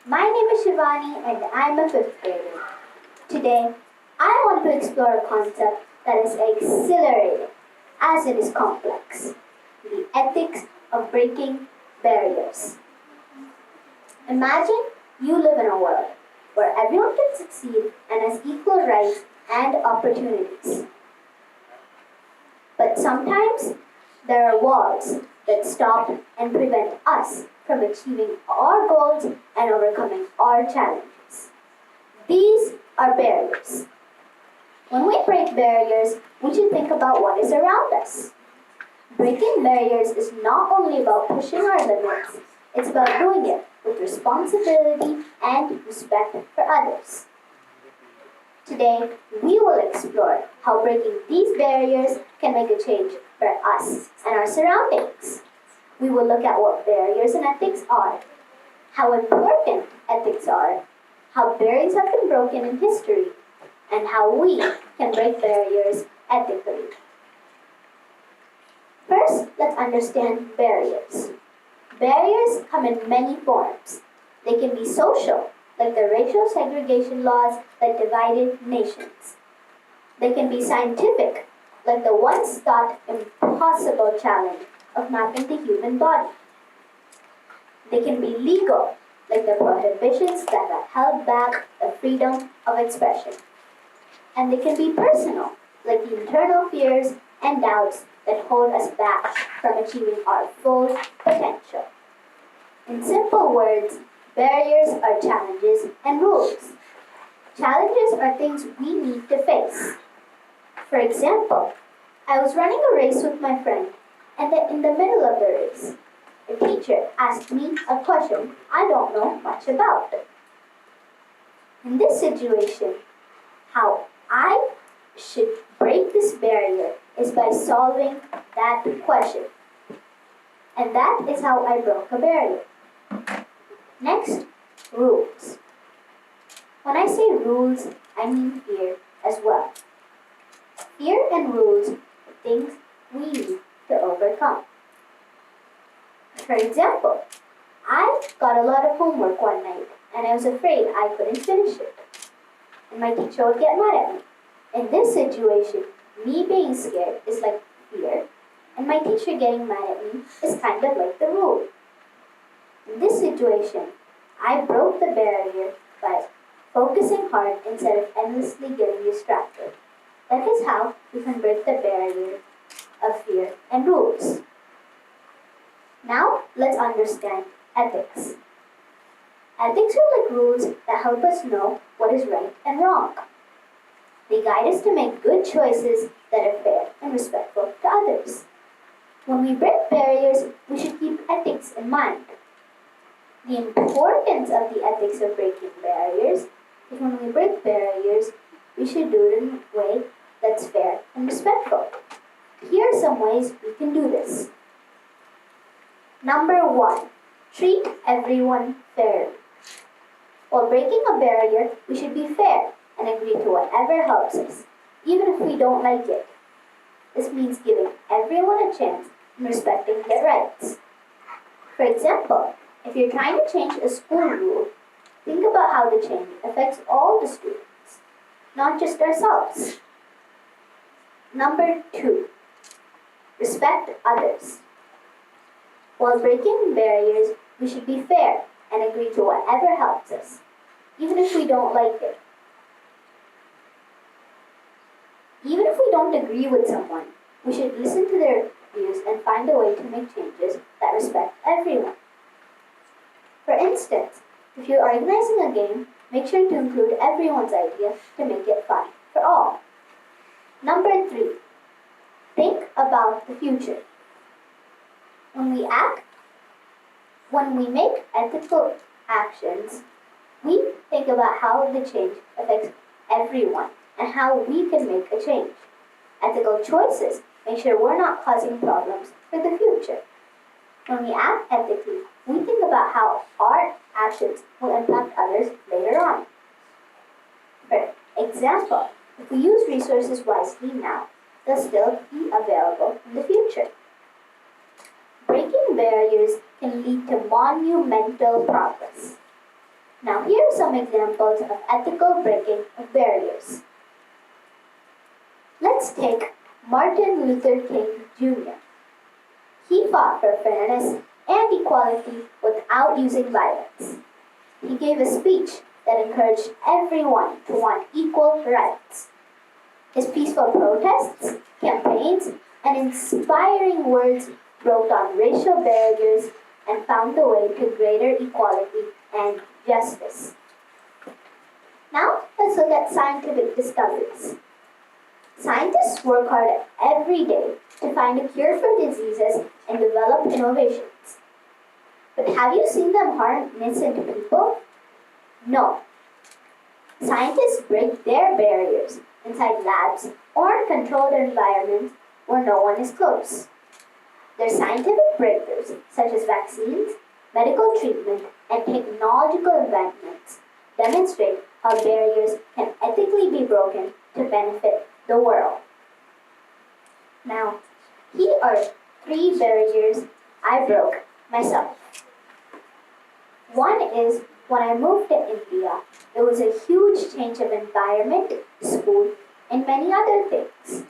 My name is Shivaani and I'm a fifth grader. Today, I want to explore a concept that is exhilarating as it is complex: the ethics of breaking barriers. Imagine you live in a world where everyone can succeed and has equal rights and opportunities. But sometimes there are walls that stop and prevent us from achieving our goals and overcoming our challenges. These are barriers. When we break barriers, we should think about what is around us. Breaking barriers is not only about pushing our limits, it's about doing it with responsibility and respect for others. Today, we will explore how breaking these barriers can make a change for us and our surroundings. We will look at what barriers and ethics are, how important ethics are, how barriers have been broken in history, and how we can break barriers ethically. First, let's understand barriers. Barriers come in many forms. They can be social, like the racial segregation laws that divided nations. They can be scientific, like the once thought impossible challenge of mapping the human body. They can be legal, like the prohibitions that have held back the freedom of expression. And they can be personal, like the internal fears and doubts that hold us back from achieving our full potential. In simple words, barriers are challenges and rules. Challenges are things we need to face. For example, I was running a race with my friend, and then in the middle of the race, the teacher asked me a question I don't know much about. In this situation, how I should break this barrier is by solving that question. And that is how I broke a barrier. Next, rules. When I say rules, I mean fear as well. Fear and rules are things we need to overcome. For example, I got a lot of homework one night and I was afraid I couldn't finish it. And my teacher would get mad at me. In this situation, me being scared is like fear, and my teacher getting mad at me is kind of like the rule. In this situation, I broke the barrier by focusing hard instead of endlessly getting distracted. That is how we can break the barrier of fear and rules. Now, let's understand ethics. Ethics are like rules that help us know what is right and wrong. They guide us to make good choices that are fair and respectful to others. When we break barriers, we should keep ethics in mind. The importance of the ethics of breaking barriers is when we break barriers, we should do it in a way that's fair and respectful. Here are some ways we can do this. Number 1, treat everyone fairly. While breaking a barrier, we should be fair and agree to whatever helps us, even if we don't like it. This means giving everyone a chance and respecting their rights. For example, if you're trying to change a school rule, think about how the change affects all the students, not just ourselves. Number 2, respect others. While breaking barriers, we should be fair and agree to whatever helps us, even if we don't like it. Even if we don't agree with someone, we should listen to their views and find a way to make changes that respect everyone. For instance, if you're organizing a game, make sure to include everyone's idea to make it fun for all. Number 3, think about the future. When we make ethical actions, we think about how the change affects everyone and how we can make a change. Ethical choices make sure we're not causing problems for the future. When we act ethically, we think about how our actions will impact others later on. For example, if we use resources wisely now, they'll still be available in the future. Breaking barriers can lead to monumental progress. Now here are some examples of ethical breaking of barriers. Let's take Martin Luther King Jr. He fought for fairness and equality without using violence. He gave a speech that encouraged everyone to want equal rights. His peaceful protests, campaigns, and inspiring words broke down racial barriers and found the way to greater equality and justice. Now, let's look at scientific discoveries. Scientists work hard every day to find a cure for diseases and develop innovations. But have you seen them harm innocent people? No. Scientists break their barriers inside labs or controlled environments where no one is close. Their scientific breakthroughs, such as vaccines, medical treatment, and technological advancements, demonstrate how barriers can ethically be broken to benefit the world. Now, here are 3 barriers I broke myself. One is when I moved to India, it was a huge change of environment, school, and many other things.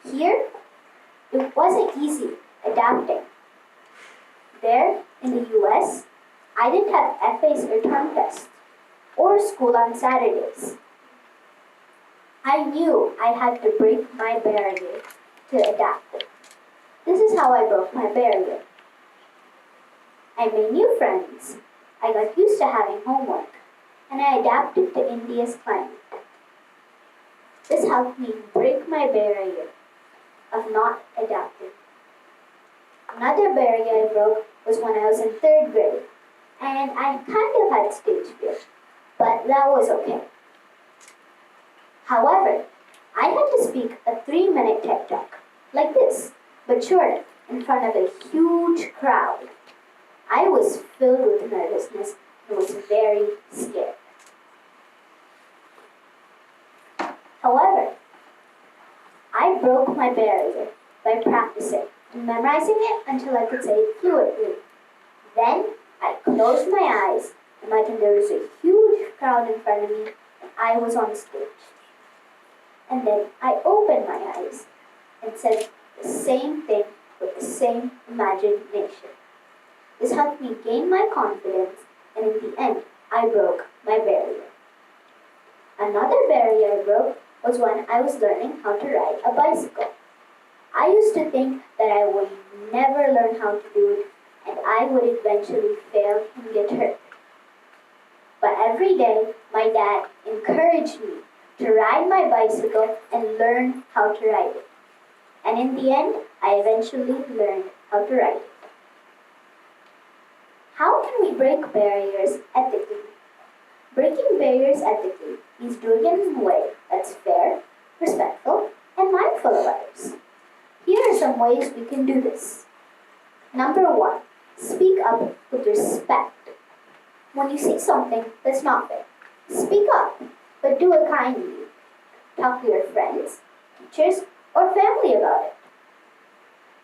Here, it wasn't easy adapting. There, in the US, I didn't have FAs or term tests, or school on Saturdays. I knew I had to break my barrier to adapt. This is how I broke my barrier. I made new friends. I got used to having homework, and I adapted to India's climate. This helped me break my barrier of not adapting. Another barrier I broke was when I was in 3rd grade, and I kind of had stage fear, but that was okay. However, I had to speak a 3-minute TED Talk, like this, but shorter, in front of a huge crowd. I was filled with nervousness and was very scared. However, I broke my barrier by practicing and memorizing it until I could say it fluently. Then I closed my eyes, imagined there was a huge crowd in front of me, and I was on stage. And then I opened my eyes and said the same thing with the same imagination. This helped me gain my confidence, and in the end, I broke my barrier. Another barrier I broke was when I was learning how to ride a bicycle. I used to think that I would never learn how to do it, and I would eventually fail and get hurt. But every day, my dad encouraged me to ride my bicycle and learn how to ride it. And in the end, I eventually learned how to ride it. How can we break barriers ethically? Breaking barriers ethically means doing it in a way that's fair, respectful, and mindful of others. Here are some ways we can do this. Number 1, speak up with respect. When you see something that's not fair, speak up, but do it kindly. Talk to your friends, teachers, or family about it.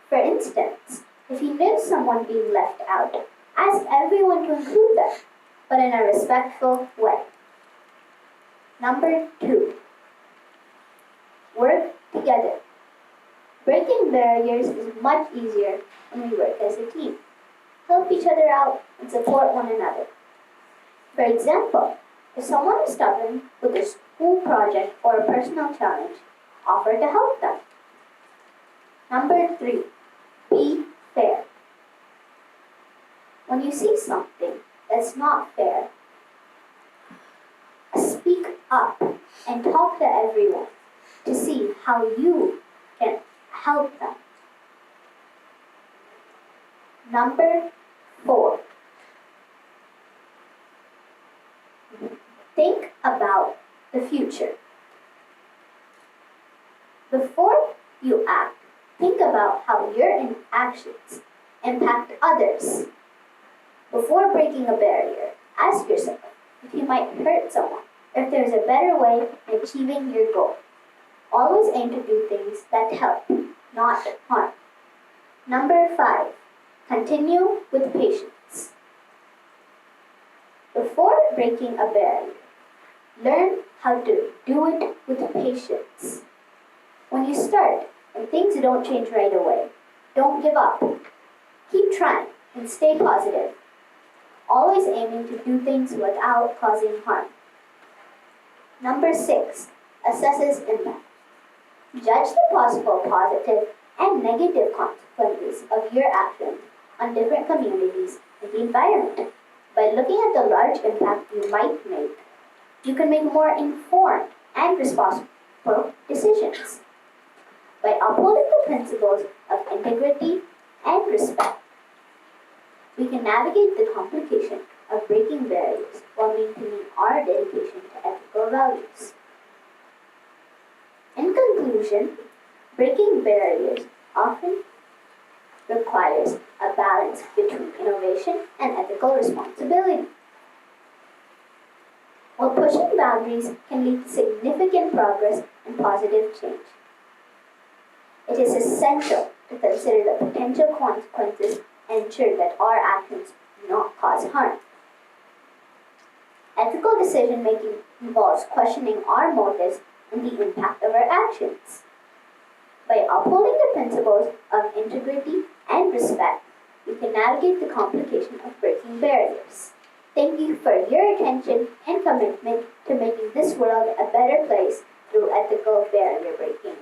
For instance, if you notice someone being left out, ask everyone to include them, but in a respectful way. Number 2, work together. Breaking barriers is much easier when we work as a team. Help each other out and support one another. For example, if someone is stubborn with a school project or a personal challenge, offer to help them. Number 3, be fair. When you see something that's not fair, speak up and talk to everyone to see how you can help them. Number 4, think about the future. Before you act, think about how your actions impact others. Before breaking a barrier, ask yourself if you might hurt someone, or if there's a better way in achieving your goal. Always aim to do things that help, not harm. Number 5, continue with patience. breaking a barrier. Learn how to do it with patience. When you start and things don't change right away, don't give up. Keep trying and stay positive, always aiming to do things without causing harm. Number 6, assesses impact. Judge the possible positive and negative consequences of your actions on different communities and the environment. By looking at the large impact you might make, you can make more informed and responsible decisions. By upholding the principles of integrity and respect, we can navigate the complication of breaking barriers while maintaining our dedication to ethical values. In conclusion, breaking barriers often requires a balance between innovation and ethical responsibility. While pushing boundaries can lead to significant progress and positive change, it is essential to consider the potential consequences and ensure that our actions do not cause harm. Ethical decision-making involves questioning our motives and the impact of our actions. By upholding the principles of integrity and respect, we can navigate the complication of breaking barriers. Thank you for your attention and commitment to making this world a better place through ethical barrier breaking.